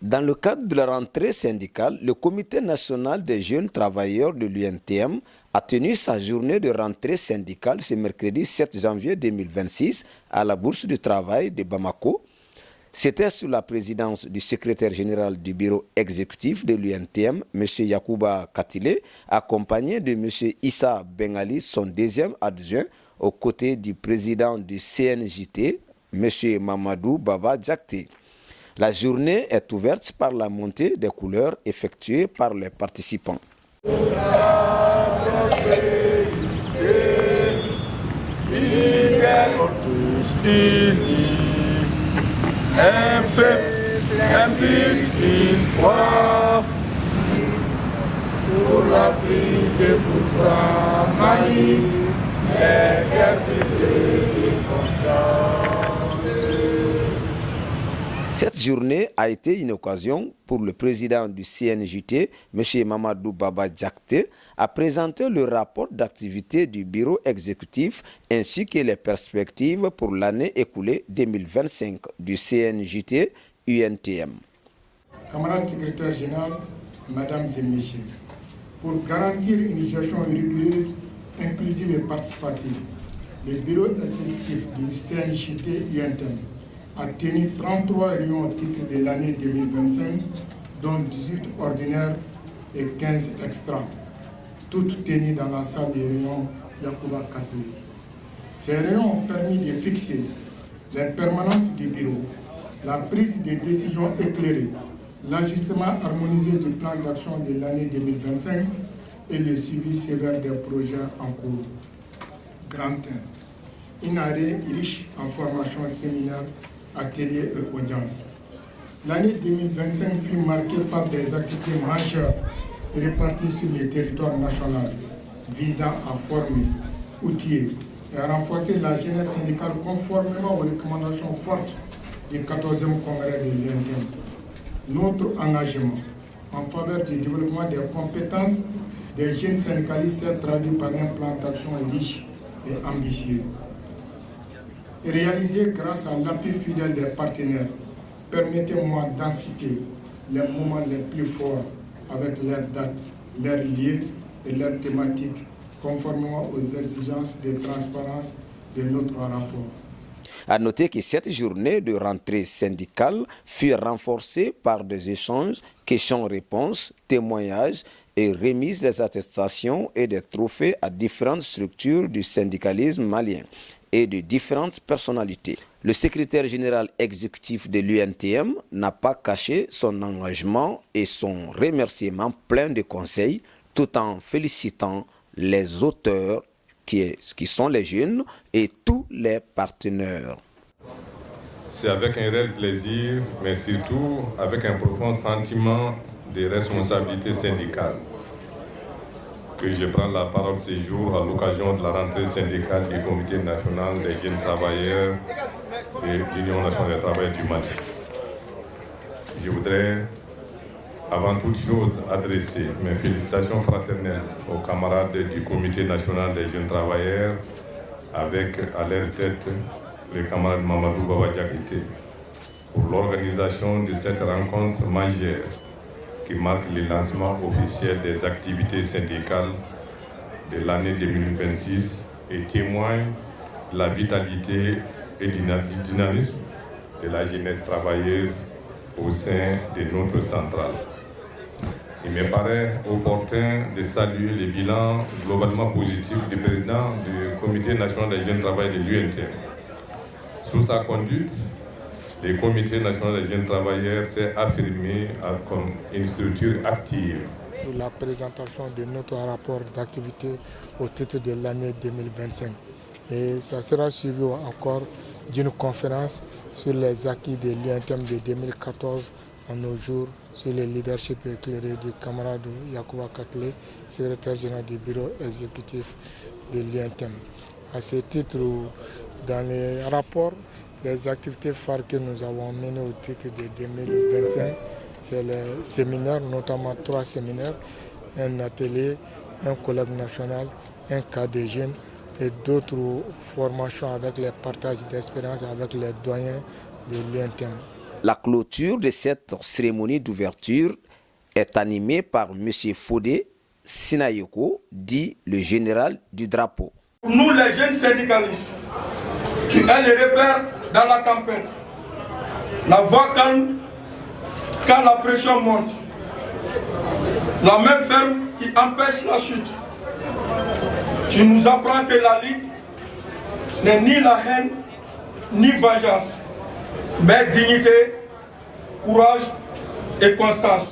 Dans le cadre de la rentrée syndicale, le Comité national des jeunes travailleurs de l'UNTM a tenu sa journée de rentrée syndicale ce mercredi 7 janvier 2026 à la Bourse du Travail de Bamako. C'était sous la présidence du secrétaire général du bureau exécutif de l'UNTM, M. Yacouba Katile, accompagné de M. Issa Bengali, son deuxième adjoint, aux côtés du président du CNJT, M. Mamadou Baba Diakité. La journée est ouverte par la montée des couleurs effectuée par les participants. Un peuple, un but, une foi, pour l'Afrique et pour toi, Mali, les guerres conscience. Cette journée a été une occasion pour le président du CNJT, M. Mamadou Baba Diakité, à présenter le rapport d'activité du bureau exécutif ainsi que les perspectives pour l'année écoulée 2025 du CNJT UNTM. Camarades secrétaires généraux, mesdames et messieurs, pour garantir une gestion rigoureuse, inclusive et participative, le bureau exécutif du CNJT UNTM a tenu 33 réunions au titre de l'année 2025, dont 18 ordinaires et 15 extra, toutes tenues dans la salle des réunions Yacouba Katile. Ces réunions ont permis de fixer les permanences du bureau, la prise de décisions éclairées, l'ajustement harmonisé du plan d'action de l'année 2025 et le suivi sévère des projets en cours. Grand 1. Une année riche en formations, séminaires, ateliers et audiences. L'année 2025 fut marquée par des activités majeures réparties sur le territoire national, visant à former, outiller et à renforcer la jeunesse syndicale conformément aux recommandations fortes du 14e congrès de l'UNTM. Notre engagement en faveur du développement des compétences des jeunes syndicalistes s'est traduit par un plan d'action riche et ambitieux. Réalisé grâce à l'appui fidèle des partenaires, permettez-moi d'en citer les moments les plus forts avec leurs dates, leurs lieux et leurs thématiques, conformément aux exigences de transparence de notre rapport. À noter que cette journée de rentrée syndicale fut renforcée par des échanges, questions-réponses, témoignages et remise des attestations et des trophées à différentes structures du syndicalisme malien et de différentes personnalités. Le secrétaire général exécutif de l'UNTM n'a pas caché son engagement et son remerciement plein de conseils, tout en félicitant les auteurs qui sont les jeunes et tous les partenaires. C'est avec un réel plaisir, mais surtout avec un profond sentiment de responsabilité syndicale que je prends la parole ce jour à l'occasion de la rentrée syndicale du Comité national des jeunes travailleurs de l'Union nationale des travailleurs du Mali. Je voudrais avant toute chose adresser mes félicitations fraternelles aux camarades du Comité national des jeunes travailleurs avec à leur tête le camarade Mamadou Baba Diakité pour l'organisation de cette rencontre majeure qui marque le lancement officiel des activités syndicales de l'année 2026 et témoigne de la vitalité et du dynamisme de la jeunesse travailleuse au sein de notre centrale. Il me paraît opportun de saluer le bilan globalement positif du président du Comité national des jeunes travailleurs de l'UNTM. Sous sa conduite, le Comité national des jeunes travailleurs s'est affirmé comme une structure active. Pour la présentation de notre rapport d'activité au titre de l'année 2025. Et ça sera suivi encore d'une conférence sur les acquis de l'UNTM de 2014 à nos jours, sur le leadership éclairé du camarade Yacouba Katile, secrétaire général du bureau exécutif de l'UNTM. À ce titre, dans les rapports, les activités phares que nous avons menées au titre de 2025, c'est les séminaires, notamment 3 séminaires, un atelier, un collège national, un cas de jeunes et d'autres formations avec les partages d'expérience avec les doyens de l'UNTM. La clôture de cette cérémonie d'ouverture est animée par M. Fodé Sinayoko, dit le général du drapeau. Nous, les jeunes syndicalistes, qui est le repère dans la tempête, la voix calme quand la pression monte, la main ferme qui empêche la chute. Tu nous apprends que la lutte n'est ni la haine, ni vengeance, mais dignité, courage et constance.